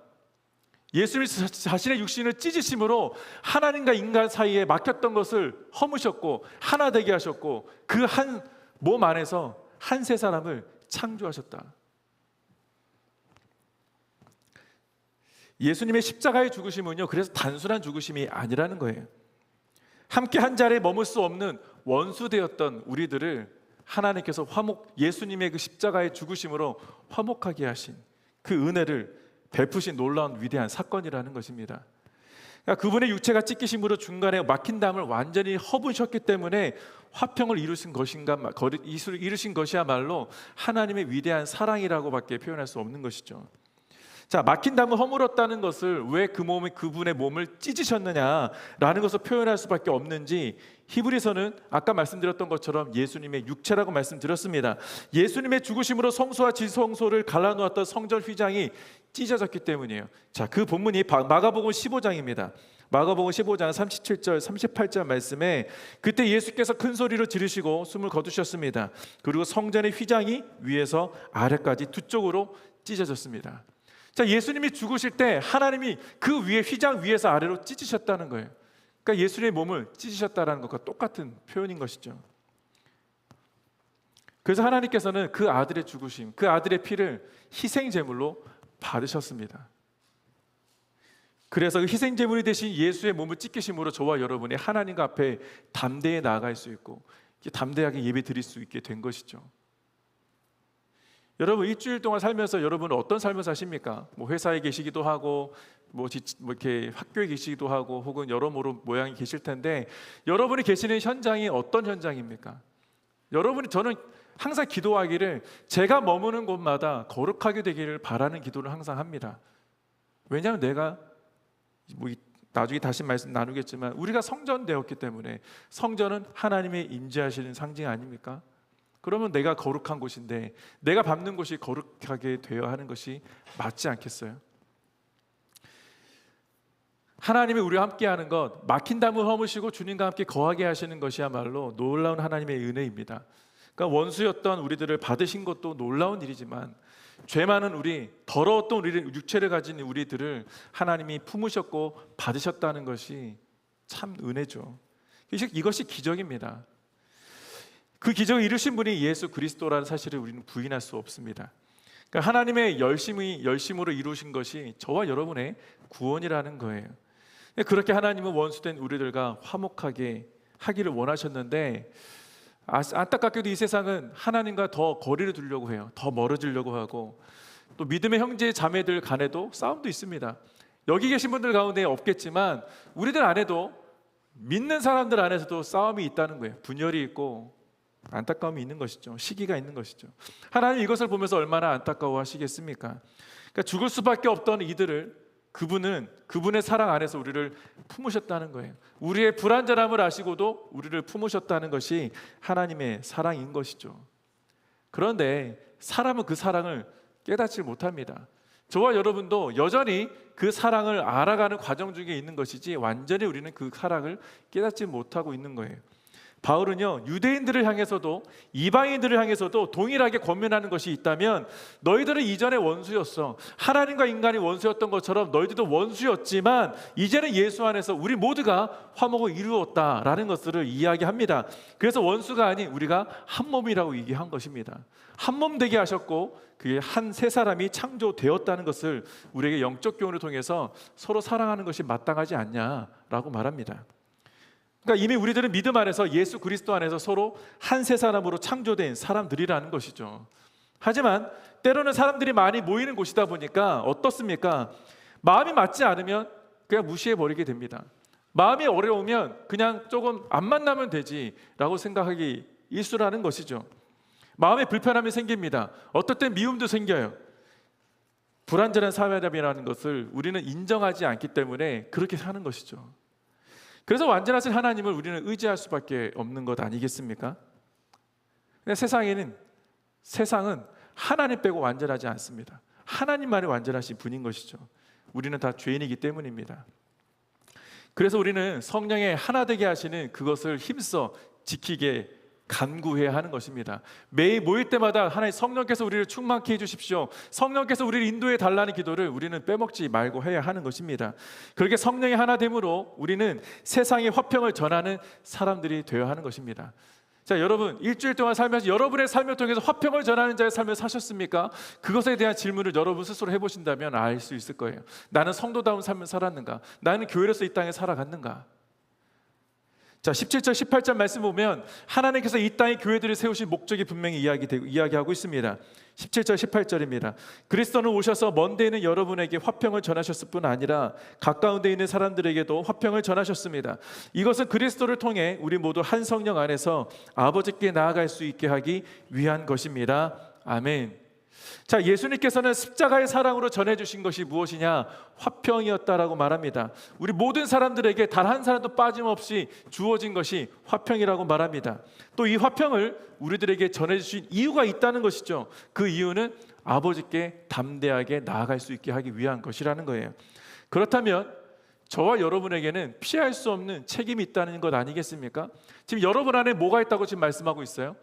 예수님이 자신의 육신을 찢으심으로 하나님과 인간 사이에 막혔던 것을 허무셨고 하나 되게 하셨고 그 한 몸 안에서 한 세 사람을 창조하셨다. 예수님의 십자가의 죽으심은요, 그래서 단순한 죽으심이 아니라는 거예요. 함께 한 자리에 머물 수 없는 원수되었던 우리들을 하나님께서 예수님의 그 십자가의 죽으심으로 화목하게 하신 그 은혜를 베푸신 놀라운 위대한 사건이라는 것입니다. 그러니까 그분의 육체가 찢기심으로 중간에 막힌 담을 완전히 허부셨기 때문에 화평을 이루신 것이야말로 하나님의 위대한 사랑이라고밖에 표현할 수 없는 것이죠. 자, 막힌 담을 허물었다는 것을 왜 그분의 몸을 찢으셨느냐라는 것을 표현할 수밖에 없는지 히브리서는 아까 말씀드렸던 것처럼 예수님의 육체라고 말씀드렸습니다. 예수님의 죽으심으로 성소와 지성소를 갈라놓았던 성전 휘장이 찢어졌기 때문이에요. 자, 그 본문이 마가복음 15장입니다. 마가복음 15장 37절 38절 말씀에 그때 예수께서 큰 소리로 지르시고 숨을 거두셨습니다. 그리고 성전의 휘장이 위에서 아래까지 두 쪽으로 찢어졌습니다. 자, 예수님이 죽으실 때 하나님이 그 위에 휘장 위에서 아래로 찢으셨다는 거예요. 그러니까 예수님의 몸을 찢으셨다는 것과 똑같은 표현인 것이죠. 그래서 하나님께서는 그 아들의 죽으심, 그 아들의 피를 희생 제물로 받으셨습니다. 그래서 그 희생 제물이 되신 예수의 몸을 찢기심으로 저와 여러분이 하나님 앞에 담대히 나아갈 수 있고 담대하게 예배 드릴 수 있게 된 것이죠. 여러분, 일주일 동안 살면서 여러분은 어떤 삶을 사십니까? 뭐 회사에 계시기도 하고 뭐 이렇게 학교에 계시기도 하고 혹은 여러모로 모양이 계실 텐데 여러분이 계시는 현장이 어떤 현장입니까? 저는 항상 기도하기를 제가 머무는 곳마다 거룩하게 되기를 바라는 기도를 항상 합니다. 왜냐하면 내가 나중에 다시 말씀 나누겠지만 우리가 성전 되었기 때문에 성전은 하나님의 임재하시는 상징 아닙니까? 그러면 내가 거룩한 곳인데 내가 밟는 곳이 거룩하게 되어야 하는 것이 맞지 않겠어요? 하나님이 우리와 함께하는 것, 막힌 담을 허무시고 주님과 함께 거하게 하시는 것이야말로 놀라운 하나님의 은혜입니다. 그러니까 원수였던 우리들을 받으신 것도 놀라운 일이지만 죄 많은 더러웠던 우리를 육체를 가진 우리들을 하나님이 품으셨고 받으셨다는 것이 참 은혜죠. 이것이 기적입니다. 그 기적을 이루신 분이 예수 그리스도라는 사실을 우리는 부인할 수 없습니다. 그러니까 하나님의 열심으로 이루신 것이 저와 여러분의 구원이라는 거예요. 그렇게 하나님은 원수된 우리들과 화목하게 하기를 원하셨는데 안타깝게도 이 세상은 하나님과 더 거리를 두려고 해요. 더 멀어지려고 하고 또 믿음의 형제 자매들 간에도 싸움도 있습니다. 여기 계신 분들 가운데 없겠지만 우리들 안에도 믿는 사람들 안에서도 싸움이 있다는 거예요. 분열이 있고 안타까움이 있는 것이죠. 시기가 있는 것이죠. 하나님 이것을 보면서 얼마나 안타까워하시겠습니까? 그러니까 죽을 수밖에 없던 이들을 그분의 사랑 안에서 우리를 품으셨다는 거예요. 우리의 불완전함을 아시고도 우리를 품으셨다는 것이 하나님의 사랑인 것이죠. 그런데 사람은 그 사랑을 깨닫지 못합니다. 저와 여러분도 여전히 그 사랑을 알아가는 과정 중에 있는 것이지 완전히 우리는 그 사랑을 깨닫지 못하고 있는 거예요. 바울은요, 유대인들을 향해서도 이방인들을 향해서도 동일하게 권면하는 것이 있다면 너희들은 이전에 원수였어. 하나님과 인간이 원수였던 것처럼 너희들도 원수였지만 이제는 예수 안에서 우리 모두가 화목을 이루었다라는 것들을 이야기합니다. 그래서 원수가 아닌 우리가 한 몸이라고 얘기한 것입니다. 한 몸 되게 하셨고 그게 한 세 사람이 창조되었다는 것을 우리에게 영적 교훈을 통해서 서로 사랑하는 것이 마땅하지 않냐라고 말합니다. 그러니까 이미 우리들은 믿음 안에서 예수 그리스도 안에서 서로 한 세 사람으로 창조된 사람들이라는 것이죠. 하지만 때로는 사람들이 많이 모이는 곳이다 보니까 어떻습니까? 마음이 맞지 않으면 그냥 무시해버리게 됩니다. 마음이 어려우면 그냥 조금 안 만나면 되지라고 생각하기 일수라는 것이죠. 마음에 불편함이 생깁니다. 어떨 땐 미움도 생겨요. 불완전한 사람이라는 것을 우리는 인정하지 않기 때문에 그렇게 사는 것이죠. 그래서 완전하신 하나님을 우리는 의지할 수밖에 없는 것 아니겠습니까? 근데 세상은 하나님 빼고 완전하지 않습니다. 하나님만이 완전하신 분인 것이죠. 우리는 다 죄인이기 때문입니다. 그래서 우리는 성령의 하나 되게 하시는 그것을 힘써 지키게 간구해야 하는 것입니다. 매일 모일 때마다 하나님 성령께서 우리를 충만케 해주십시오, 성령께서 우리를 인도해 달라는 기도를 우리는 빼먹지 말고 해야 하는 것입니다. 그렇게 성령의 하나됨으로 우리는 세상의 화평을 전하는 사람들이 되어야 하는 것입니다. 자, 여러분 일주일 동안 살면서 여러분의 삶을 통해서 화평을 전하는 자의 삶을 사셨습니까? 그것에 대한 질문을 여러분 스스로 해보신다면 알 수 있을 거예요. 나는 성도다운 삶을 살았는가? 나는 교회로서 이 땅에 살아갔는가? 자, 17절 18절 말씀 보면 하나님께서 이 땅에 교회들을 세우신 목적이 분명히 이야기하고 있습니다. 17절 18절입니다. 그리스도는 오셔서 먼 데 있는 여러분에게 화평을 전하셨을 뿐 아니라 가까운 데 있는 사람들에게도 화평을 전하셨습니다. 이것은 그리스도를 통해 우리 모두 한 성령 안에서 아버지께 나아갈 수 있게 하기 위한 것입니다. 아멘. 자, 예수님께서는 십자가의 사랑으로 전해주신 것이 무엇이냐? 화평이었다라고 말합니다. 우리 모든 사람들에게 단 한 사람도 빠짐없이 주어진 것이 화평이라고 말합니다. 또 이 화평을 우리들에게 전해주신 이유가 있다는 것이죠. 그 이유는 아버지께 담대하게 나아갈 수 있게 하기 위한 것이라는 거예요. 그렇다면 저와 여러분에게는 피할 수 없는 책임이 있다는 것 아니겠습니까? 지금 여러분 안에 뭐가 있다고 지금 말씀하고 있어요?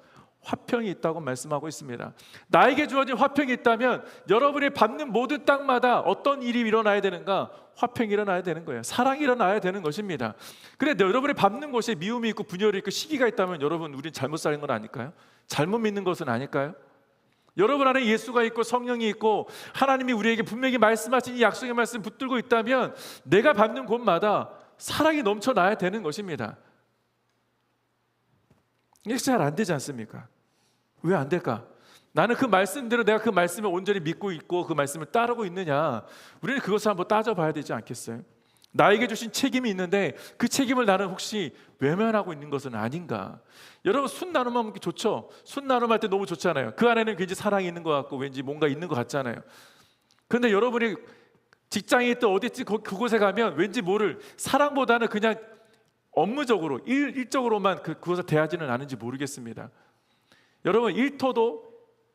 화평이 있다고 말씀하고 있습니다. 나에게 주어진 화평이 있다면 여러분이 밟는 모든 땅마다 어떤 일이 일어나야 되는가? 화평이 일어나야 되는 거예요. 사랑이 일어나야 되는 것입니다. 그런데 여러분이 밟는 곳에 미움이 있고 분열이 있고 시기가 있다면 여러분, 우린 잘못 사는 건 아닐까요? 잘못 믿는 것은 아닐까요? 여러분 안에 예수가 있고 성령이 있고 하나님이 우리에게 분명히 말씀하신 이 약속의 말씀 붙들고 있다면 내가 밟는 곳마다 사랑이 넘쳐나야 되는 것입니다. 이게 잘 안 되지 않습니까? 왜 안 될까? 나는 그 말씀대로 내가 그 말씀을 온전히 믿고 있고 그 말씀을 따르고 있느냐? 우리는 그것을 한번 따져봐야 되지 않겠어요? 나에게 주신 책임이 있는데 그 책임을 나는 혹시 외면하고 있는 것은 아닌가? 여러분, 순 나눔하면 좋죠? 순 나눔할 때 너무 좋잖아요. 그 안에는 왠지 사랑이 있는 것 같고 왠지 뭔가 있는 것 같잖아요. 그런데 여러분이 직장에 있든 어디든 그곳에 가면 왠지 모를 사랑보다는 그냥 업무적으로 일적으로만 그것을 대하지는 않은지 모르겠습니다. 여러분, 일터도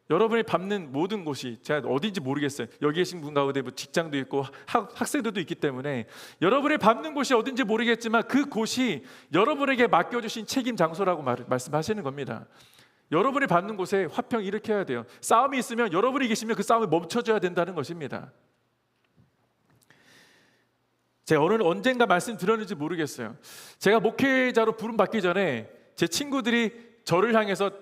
여러분이 밟는 모든 곳이 제가 어딘지 모르겠어요. 여기 계신 분 가운데 뭐 직장도 있고 학생들도 있기 때문에 여러분이 밟는 곳이 어딘지 모르겠지만 그 곳이 여러분에게 맡겨주신 책임 장소라고 말씀하시는 겁니다. 여러분이 밟는 곳에 화평 일으켜야 돼요. 싸움이 있으면 여러분이 계시면 그 싸움을 멈춰줘야 된다는 것입니다. 제가 언젠가 말씀드렸는지 모르겠어요. 제가 목회자로 부름받기 전에 제 친구들이 저를 향해서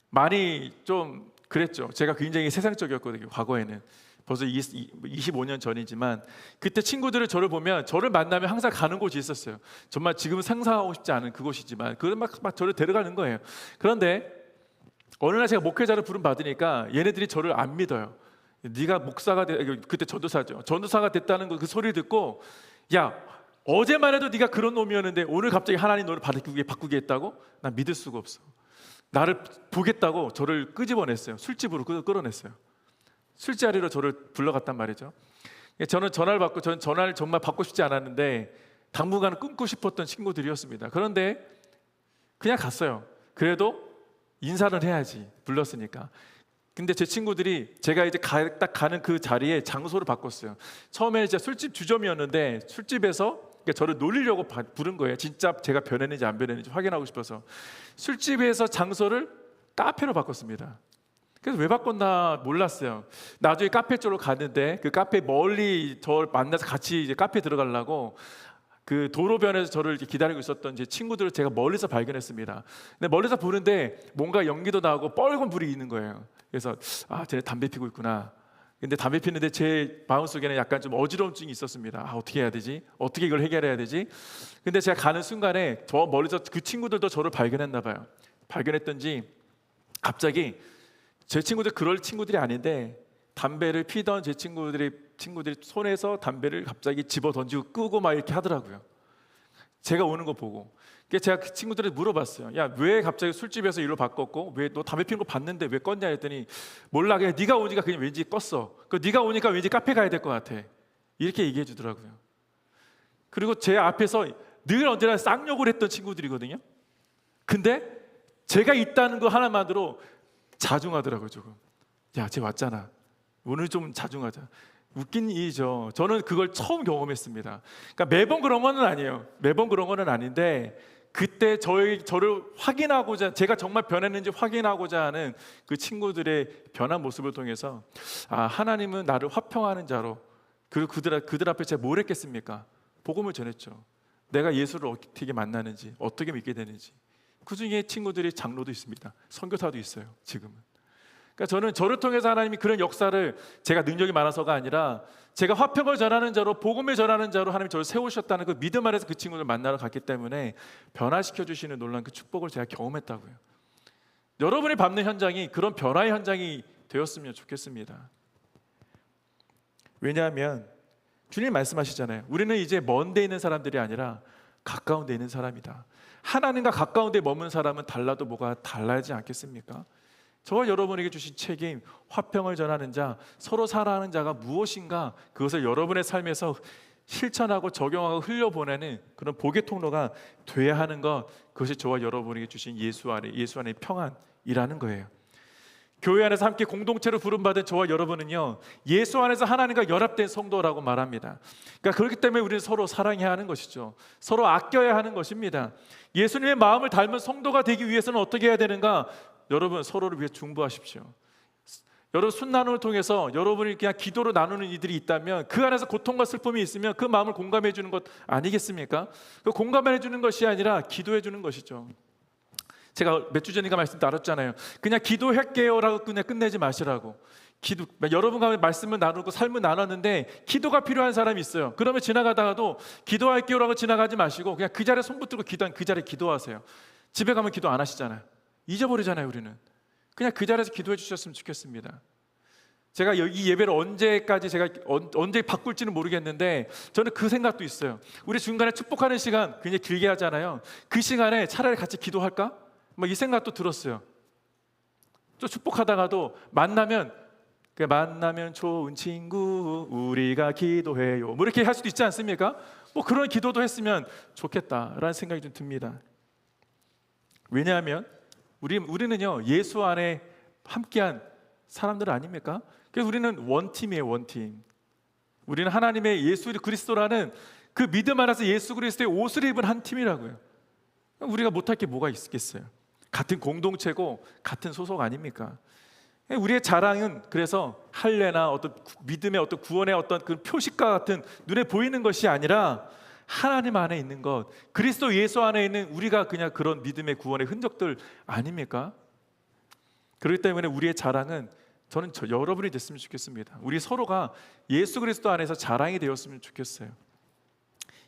많이 좀 그랬죠. 제가 굉장히 세상적이었거든요. 과거에는 벌써 25년 전이지만 그때 친구들을 저를 보면 저를 만나면 항상 가는 곳이 있었어요. 정말 지금은 상상하고 싶지 않은 그곳이지만 그걸 막 저를 데려가는 거예요. 그런데 어느 날 제가 목회자로 부름받으니까 얘네들이 저를 안 믿어요. 네가 목사가 그때 전도사죠. 전도사가 됐다는 그 소리를 듣고, 야, 어제만 해도 네가 그런 놈이었는데 오늘 갑자기 하나님 너를 바꾸게 했다고? 난 믿을 수가 없어. 나를 보겠다고 저를 끄집어냈어요. 술집으로 끌어냈어요. 술자리로 저를 불러갔단 말이죠. 저는 전화를 받고, 저는 전화를 정말 받고 싶지 않았는데 당분간 끊고 싶었던 친구들이었습니다. 그런데 그냥 갔어요. 그래도 인사를 해야지, 불렀으니까. 근데 제 친구들이 제가 이제 딱 가는 그 자리에 장소를 바꿨어요. 처음에 이제 술집 주점이었는데 술집에서 저를 놀리려고 부른 거예요. 진짜 제가 변했는지 안 변했는지 확인하고 싶어서 술집에서 장소를 카페로 바꿨습니다. 그래서 왜 바꿨나 몰랐어요. 나중에 카페 쪽으로 갔는데 그 카페 멀리 저 만나서 같이 이제 카페 들어가려고 그 도로변에서 저를 이렇게 기다리고 있었던 제 친구들을 제가 멀리서 발견했습니다. 근데 멀리서 보는데 뭔가 연기도 나고 뻘건 불이 있는 거예요. 그래서 쟤네 담배 피고 있구나. 근데 담배 피는데 제 마음속에는 약간 좀 어지러움증이 있었습니다. 어떻게 해야 되지? 어떻게 이걸 해결해야 되지? 근데 제가 가는 순간에 저 멀리서 그 친구들도 저를 발견했나 봐요. 발견했던지 갑자기 제 친구들 그럴 친구들이 아닌데 담배를 피던 제 친구들이 손에서 담배를 갑자기 집어 던지고 끄고 막 이렇게 하더라고요. 제가 오는 거 보고. 그래서 제가 그 친구들한테 물어봤어요. 야, 왜 갑자기 술집에서 일로 바꿨고 왜 너 담배 피는 거 봤는데 왜 껐냐 했더니 몰라, 그냥 네가 오니까 그냥 왠지 껐어. 그 네가 오니까 왠지 카페 가야 될 것 같아. 이렇게 얘기해 주더라고요. 그리고 제 앞에서 늘 언제나 쌍욕을 했던 친구들이거든요. 근데 제가 있다는 거 하나만으로 자중하더라고요. 조금. 야, 쟤 왔잖아. 오늘 좀 자중하자. 웃긴 일이죠. 저는 그걸 처음 경험했습니다. 그러니까 매번 그런 건 아니에요. 매번 그런 건 아닌데 그때 저를 확인하고자, 제가 정말 변했는지 확인하고자 하는 그 친구들의 변한 모습을 통해서 하나님은 나를 화평하는 자로, 그리고 그들 앞에 제가 뭘 했겠습니까? 복음을 전했죠. 내가 예수를 어떻게 만나는지, 어떻게 믿게 되는지. 그 중에 친구들이 장로도 있습니다. 선교사도 있어요. 지금은. 그러니까 저는 저를 통해서 하나님이 그런 역사를, 제가 능력이 많아서가 아니라 제가 화평을 전하는 자로, 복음을 전하는 자로 하나님이 저를 세우셨다는 그 믿음 안에서 그 친구를 만나러 갔기 때문에 변화시켜 주시는 놀라운 그 축복을 제가 경험했다고요. 여러분이 밟는 현장이 그런 변화의 현장이 되었으면 좋겠습니다. 왜냐하면 주님 말씀하시잖아요. 우리는 이제 먼 데 있는 사람들이 아니라 가까운 데 있는 사람이다. 하나님과 가까운 데 머문 사람은 달라도 뭐가 달라지지 않겠습니까? 저와 여러분에게 주신 책임, 화평을 전하는 자, 서로 사랑하는 자가 무엇인가, 그것을 여러분의 삶에서 실천하고 적용하고 흘려보내는 그런 복의 통로가 돼야 하는 것, 그것이 저와 여러분에게 주신 예수 안의 평안이라는 거예요. 교회 안에서 함께 공동체로 부름받은 저와 여러분은요, 예수 안에서 하나님과 연합된 성도라고 말합니다. 그러니까 그렇기 때문에 우리는 서로 사랑해야 하는 것이죠. 서로 아껴야 하는 것입니다. 예수님의 마음을 닮은 성도가 되기 위해서는 어떻게 해야 되는가? 여러분, 서로를 위해 중보하십시오. 여러분, 순나눔을 통해서 여러분이 그냥 기도로 나누는 이들이 있다면, 그 안에서 고통과 슬픔이 있으면 그 마음을 공감해 주는 것 아니겠습니까? 그 공감해 주는 것이 아니라 기도해 주는 것이죠. 제가 몇 주 전인가 말씀 나눴잖아요. 그냥 기도할게요라고 그냥 끝내지 마시라고. 여러분과 말씀을 나누고 삶을 나눴는데 기도가 필요한 사람이 있어요. 그러면 지나가다가도 기도할게요라고 지나가지 마시고 그냥 그 자리에 손 붙들고 기도한 그 자리에 기도하세요. 집에 가면 기도 안 하시잖아요. 잊어버리잖아요. 우리는 그냥 그 자리에서 기도해 주셨으면 좋겠습니다. 제가 이 예배를 언제 바꿀지는 모르겠는데 저는 그 생각도 있어요. 우리 중간에 축복하는 시간 굉장히 길게 하잖아요. 그 시간에 차라리 같이 기도할까? 이 생각도 들었어요. 또 축복하다가도 만나면 좋은 친구 우리가 기도해요, 뭐 이렇게 할 수도 있지 않습니까? 그런 기도도 했으면 좋겠다라는 생각이 좀 듭니다. 왜냐하면 우리는요, 예수 안에 함께한 사람들 아닙니까? 그래서 우리는 원팀이에요. 원팀. 우리는 하나님의 예수 그리스도라는 그 믿음 안에서 예수 그리스도의 옷을 입은 한 팀이라고요. 우리가 못할 게 뭐가 있겠어요? 같은 공동체고 같은 소속 아닙니까? 우리의 자랑은 그래서 할례나 어떤 믿음의 어떤 구원의 어떤 그 표식과 같은 눈에 보이는 것이 아니라 하나님 안에 있는 것, 그리스도 예수 안에 있는 우리가 그냥 그런 믿음의 구원의 흔적들 아닙니까? 그렇기 때문에 우리의 자랑은 저는 여러분이 됐으면 좋겠습니다. 우리 서로가 예수 그리스도 안에서 자랑이 되었으면 좋겠어요.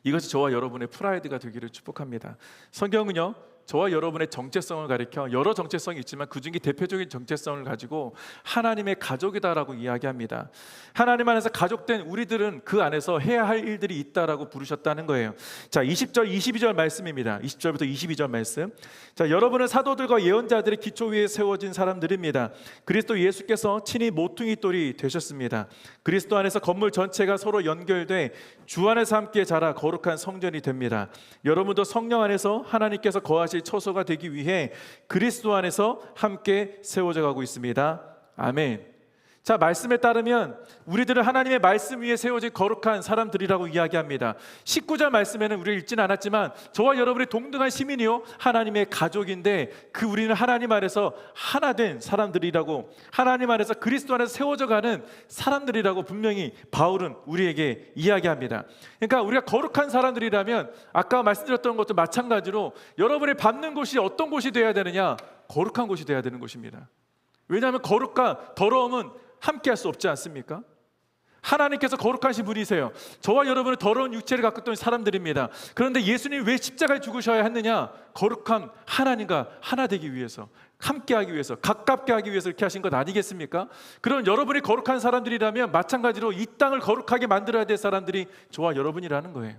이것이 저와 여러분의 프라이드가 되기를 축복합니다. 성경은요, 저와 여러분의 정체성을 가리켜 여러 정체성이 있지만 그중에 대표적인 정체성을 가지고 하나님의 가족이다라고 이야기합니다. 하나님 안에서 가족된 우리들은 그 안에서 해야 할 일들이 있다라고 부르셨다는 거예요. 자, 20절 22절 말씀입니다. 20절부터 22절 말씀. 자, 여러분은 사도들과 예언자들의 기초 위에 세워진 사람들입니다. 그리스도 예수께서 친히 모퉁이 돌이 되셨습니다. 그리스도 안에서 건물 전체가 서로 연결돼 주 안에서 함께 자라 거룩한 성전이 됩니다. 여러분도 성령 안에서 하나님께서 거하실 처소가 되기 위해 그리스도 안에서 함께 세워져 가고 있습니다. 아멘. 자, 말씀에 따르면 우리들은 하나님의 말씀 위에 세워진 거룩한 사람들이라고 이야기합니다. 19절 말씀에는 우리가 읽지는 않았지만 저와 여러분의 동등한 시민이요 하나님의 가족인데 우리는 하나님 안에서 하나 된 사람들이라고, 하나님 안에서 그리스도 안에서 세워져 가는 사람들이라고 분명히 바울은 우리에게 이야기합니다. 그러니까 우리가 거룩한 사람들이라면 아까 말씀드렸던 것도 마찬가지로 여러분이 밟는 곳이 어떤 곳이 되어야 되느냐? 거룩한 곳이 되어야 되는 것입니다. 왜냐하면 거룩과 더러움은 함께 할 수 없지 않습니까? 하나님께서 거룩하신 분이세요. 저와 여러분은 더러운 육체를 갖고 있던 사람들입니다. 그런데 예수님이 왜 십자가에 죽으셔야 했느냐? 거룩한 하나님과 하나 되기 위해서, 함께하기 위해서, 가깝게 하기 위해서 이렇게 하신 것 아니겠습니까? 그런 여러분이 거룩한 사람들이라면 마찬가지로 이 땅을 거룩하게 만들어야 될 사람들이 저와 여러분이라는 거예요.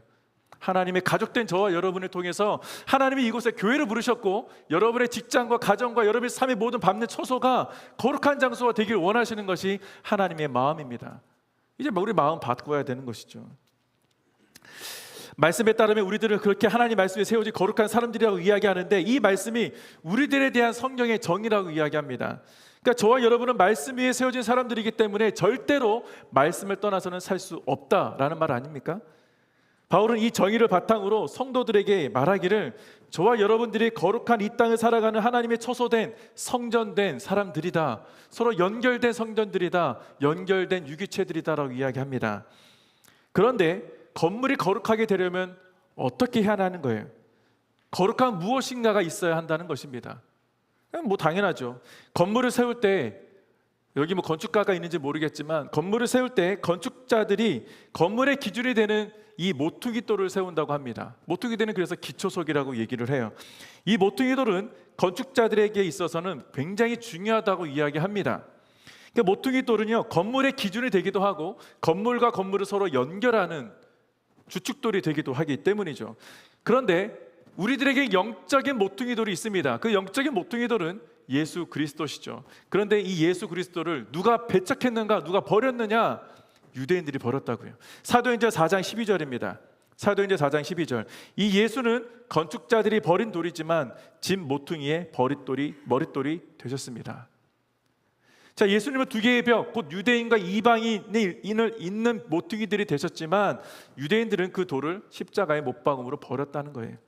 하나님의 가족된 저와 여러분을 통해서 하나님이 이곳에 교회를 부르셨고, 여러분의 직장과 가정과 여러분의 삶의 모든 밟는 처소가 거룩한 장소가 되길 원하시는 것이 하나님의 마음입니다. 이제 우리 마음 바꿔야 되는 것이죠. 말씀에 따르면 우리들은 그렇게 하나님 말씀에 세워진 거룩한 사람들이라고 이야기하는데, 이 말씀이 우리들에 대한 성경의 정의라고 이야기합니다. 그러니까 저와 여러분은 말씀 위에 세워진 사람들이기 때문에 절대로 말씀을 떠나서는 살 수 없다라는 말 아닙니까? 바울은 이 정의를 바탕으로 성도들에게 말하기를, 저와 여러분들이 거룩한 이 땅을 살아가는 하나님의 처소된 성전된 사람들이다, 서로 연결된 성전들이다, 연결된 유기체들이다라고 이야기합니다. 그런데 건물이 거룩하게 되려면 어떻게 해야 하는 거예요? 거룩한 무엇인가가 있어야 한다는 것입니다. 뭐 당연하죠. 건물을 세울 때, 여기 뭐 건축가가 있는지 모르겠지만, 건물을 세울 때 건축자들이 건물의 기준이 되는 이 모퉁이 돌을 세운다고 합니다. 모퉁이 돌은 그래서 기초석이라고 얘기를 해요. 이 모퉁이 돌은 건축자들에게 있어서는 굉장히 중요하다고 이야기합니다. 그러니까 모퉁이 돌은요, 건물의 기준이 되기도 하고 건물과 건물을 서로 연결하는 주축돌이 되기도 하기 때문이죠. 그런데 우리들에게 영적인 모퉁이 돌이 있습니다. 그 영적인 모퉁이 돌은 예수 그리스도시죠. 그런데 이 예수 그리스도를 누가 배척했는가, 누가 버렸느냐? 유대인들이 버렸다고요. 사도행전 4장 12절입니다. 사도행전 4장 12절. 이 예수는 건축자들이 버린 돌이지만 집 모퉁이의 머릿돌이 되셨습니다. 자, 예수님은 두 개의 벽, 곧 유대인과 이방인을 잇는 모퉁이들이 되셨지만, 유대인들은 그 돌을 십자가의 못 박음으로 버렸다는 거예요.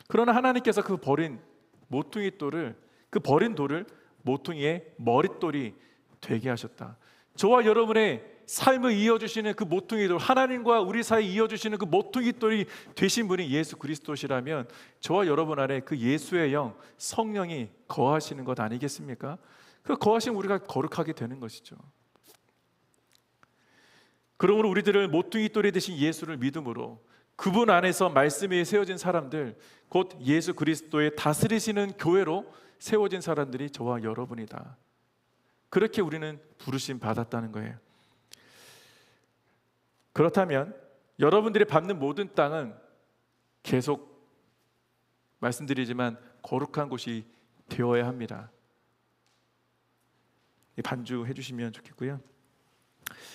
그러나 하나님께서 그 버린 모퉁이 돌을, 그 버린 돌을 모퉁이의 머릿돌이 되게 하셨다. 저와 여러분의 삶을 이어주시는 그 모퉁이 돌, 하나님과 우리 사이 이어주시는 그 모퉁이 돌이 되신 분이 예수 그리스도시라면, 저와 여러분 안에 그 예수의 영, 성령이 거하시는 것 아니겠습니까? 그 거하시면 우리가 거룩하게 되는 것이죠. 그러므로 우리들을 모퉁이 돌이 되신 예수를 믿음으로, 그분 안에서 말씀 위에 세워진 사람들, 곧 예수 그리스도의 다스리시는 교회로 세워진 사람들이 저와 여러분이다. 그렇게 우리는 부르심 받았다는 거예요. 그렇다면 여러분들이 밟는 모든 땅은 계속 말씀드리지만 거룩한 곳이 되어야 합니다. 반주해 주시면 좋겠고요.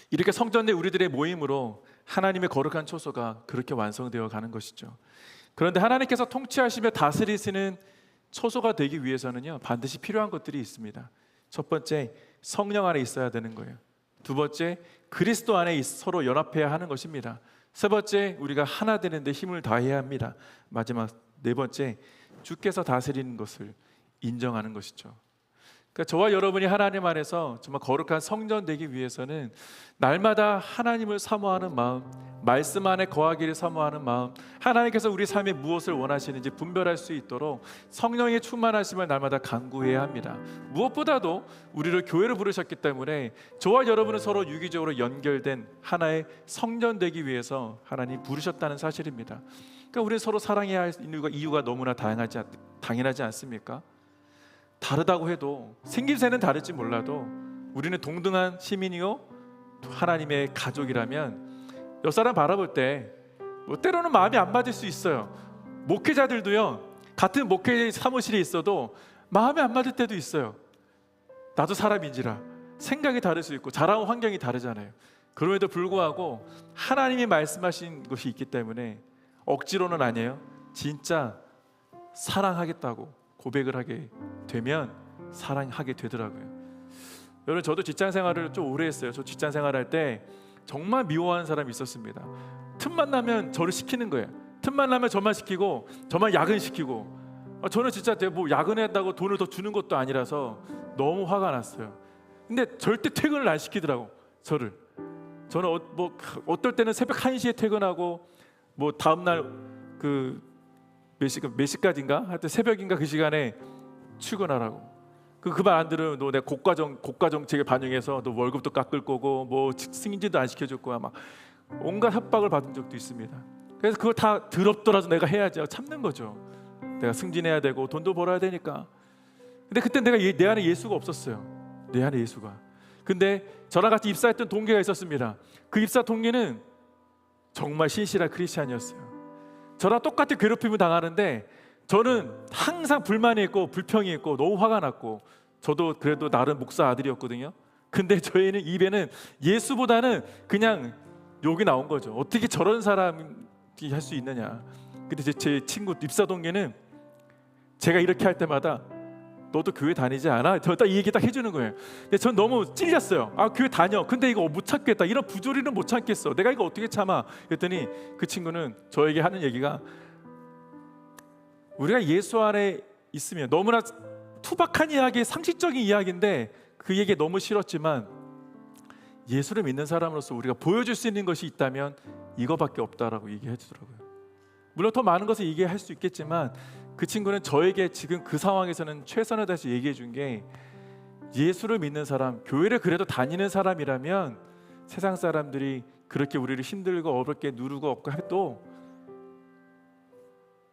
이렇게 성전 내 우리들의 모임으로 하나님의 거룩한 처소가 그렇게 완성되어 가는 것이죠. 그런데 하나님께서 통치하시며 다스리시는 처소가 되기 위해서는요, 반드시 필요한 것들이 있습니다. 첫 번째, 성령 안에 있어야 되는 거예요. 두 번째, 그리스도 안에 서로 연합해야 하는 것입니다. 세 번째, 우리가 하나 되는데 힘을 다해야 합니다. 마지막 네 번째, 주께서 다스리는 것을 인정하는 것이죠. 그러니까 저와 여러분이 하나님 안에서 정말 거룩한 성전 되기 위해서는 날마다 하나님을 사모하는 마음, 말씀 안에 거하기를 사모하는 마음, 하나님께서 우리 삶에 무엇을 원하시는지 분별할 수 있도록 성령의 충만하심을 날마다 간구해야 합니다. 무엇보다도 우리를 교회로 부르셨기 때문에 저와 여러분은 서로 유기적으로 연결된 하나의 성전 되기 위해서 하나님 부르셨다는 사실입니다. 그러니까 우리는 서로 사랑해야 할 이유가 너무나 당연하지 않습니까? 다르다고 해도, 생김새는 다를지 몰라도 우리는 동등한 시민이요 하나님의 가족이라면, 옆 사람 바라볼 때 뭐 때로는 마음이 안 맞을 수 있어요. 목회자들도요, 같은 목회 사무실에 있어도 마음이 안 맞을 때도 있어요. 나도 사람인지라 생각이 다를 수 있고 자라온 환경이 다르잖아요. 그럼에도 불구하고 하나님이 말씀하신 것이 있기 때문에 억지로는 아니에요. 진짜 사랑하겠다고 고백을 하게 되면 사랑하게 되더라고요. 여러분, 저도 직장 생활을 좀 오래 했어요. 저 직장 생활할 때 정말 미워하는 사람이 있었습니다. 틈만 나면 저를 시키는 거예요. 틈만 나면 저만 시키고, 저만 야근시키고. 저는 진짜 뭐 야근했다고 돈을 더 주는 것도 아니라서 너무 화가 났어요. 근데 절대 퇴근을 안 시키더라고, 저를. 저는 어떨 때는 새벽 1시에 퇴근하고, 뭐 다음날 몇 시까지인가? 하여튼 새벽인가 그 시간에 출근하라고. 그 말 안 들으면 너 내 고가 정책에 반영해서 너 월급도 깎을 거고, 뭐 승인지도 안 시켜줄 거야, 막 온갖 협박을 받은 적도 있습니다. 그래서 그걸 다 더럽더라도 내가 해야지 참는 거죠. 내가 승진해야 되고 돈도 벌어야 되니까. 근데 그때 내 안에 예수가 없었어요. 내 안에 예수가. 근데 저랑 같이 입사했던 동기가 있었습니다. 그 입사 동기는 정말 신실한 크리스찬이었어요. 저랑 똑같이 괴롭힘을 당하는데 저는 항상 불만이 있고 불평이 있고 너무 화가 났고, 저도 그래도 나름 목사 아들이었거든요. 근데 저희는 입에는 예수보다는 그냥 욕이 나온 거죠. 어떻게 저런 사람이 할 수 있느냐. 근데 제 친구 입사 동기는 제가 이렇게 할 때마다 너도 교회 다니지 않아? 저 딱 이 얘기 딱 해주는 거예요. 근데 전 너무 찔렸어요. 아, 교회 다녀. 근데 이거 못 참겠다. 이런 부조리는 못 참겠어. 내가 이거 어떻게 참아? 그랬더니 그 친구는 저에게 하는 얘기가, 우리가 예수 안에 있으면, 너무나 투박한 이야기, 상식적인 이야기인데 그 얘기 너무 싫었지만, 예수를 믿는 사람으로서 우리가 보여줄 수 있는 것이 있다면 이거밖에 없다라고 얘기해 주더라고요. 물론 더 많은 것을 얘기할 수 있겠지만 그 친구는 저에게 지금 그 상황에서는 최선을 다해서 얘기해 준 게, 예수를 믿는 사람, 교회를 그래도 다니는 사람이라면 세상 사람들이 그렇게 우리를 힘들고 어렵게 누르고 없고 해도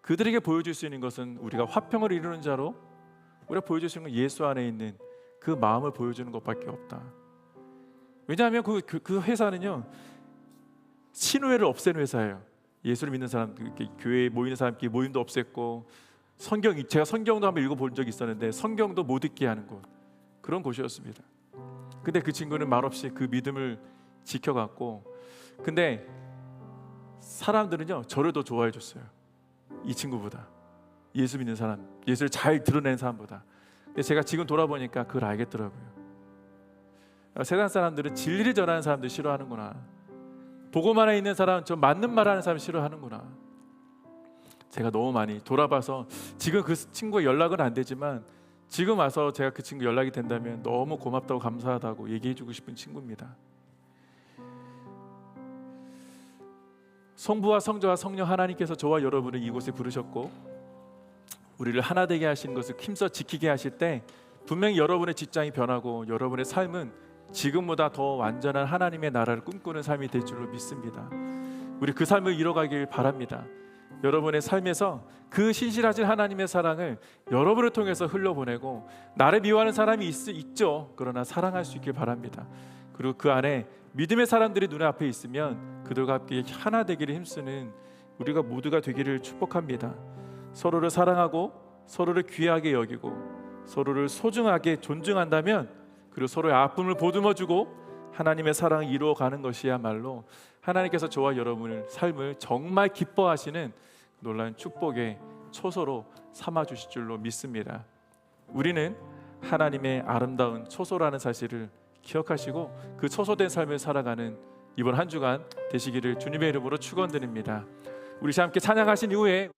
그들에게 보여줄 수 있는 것은, 우리가 화평을 이루는 자로 우리가 보여줄 수 있는 건 예수 안에 있는 그 마음을 보여주는 것밖에 없다. 왜냐하면 그 회사는요, 신우회를 없앤 회사예요. 예수를 믿는 사람, 교회에 모이는 사람끼리 모임도 없앴고, 제가 성경도 한번 읽어본 적이 있었는데 성경도 못 읽게 하는 곳, 그런 곳이었습니다. 근데 그 친구는 말없이 그 믿음을 지켜갔고, 근데 사람들은요 저를 더 좋아해 줬어요. 이 친구보다, 예수 믿는 사람, 예수를 잘 드러낸 사람보다. 근데 제가 지금 돌아보니까 그걸 알겠더라고요. 세상 사람들은 진리를 전하는 사람들 싫어하는구나. 복음 안에 있는 사람, 저 맞는 말 하는 사람 싫어하는구나. 제가 너무 많이 돌아봐서, 지금 그 친구와 연락은 안 되지만 지금 와서 제가 그 친구 연락이 된다면 너무 고맙다고 감사하다고 얘기해주고 싶은 친구입니다. 성부와 성자와 성령 하나님께서 저와 여러분을 이곳에 부르셨고 우리를 하나 되게 하시는 것을 힘써 지키게 하실 때 분명히 여러분의 직장이 변하고 여러분의 삶은 지금보다 더 완전한 하나님의 나라를 꿈꾸는 삶이 될 줄로 믿습니다. 우리 그 삶을 이뤄가길 바랍니다. 여러분의 삶에서 그 신실하신 하나님의 사랑을 여러분을 통해서 흘려보내고, 나를 미워하는 사람이 있죠. 그러나 사랑할 수 있길 바랍니다. 그리고 그 안에 믿음의 사람들이 눈앞에 있으면 그들과 함께 하나 되기를 힘쓰는 우리가 모두가 되기를 축복합니다. 서로를 사랑하고 서로를 귀하게 여기고 서로를 소중하게 존중한다면, 그리고 서로의 아픔을 보듬어주고 하나님의 사랑을 이루어가는 것이야말로 하나님께서 저와 여러분의 삶을 정말 기뻐하시는 놀라운 축복의 초소로 삼아주실 줄로 믿습니다. 우리는 하나님의 아름다운 초소라는 사실을 기억하시고 그 초소된 삶을 살아가는 이번 한 주간 되시기를 주님의 이름으로 축원드립니다. 우리 함께 찬양하신 이후에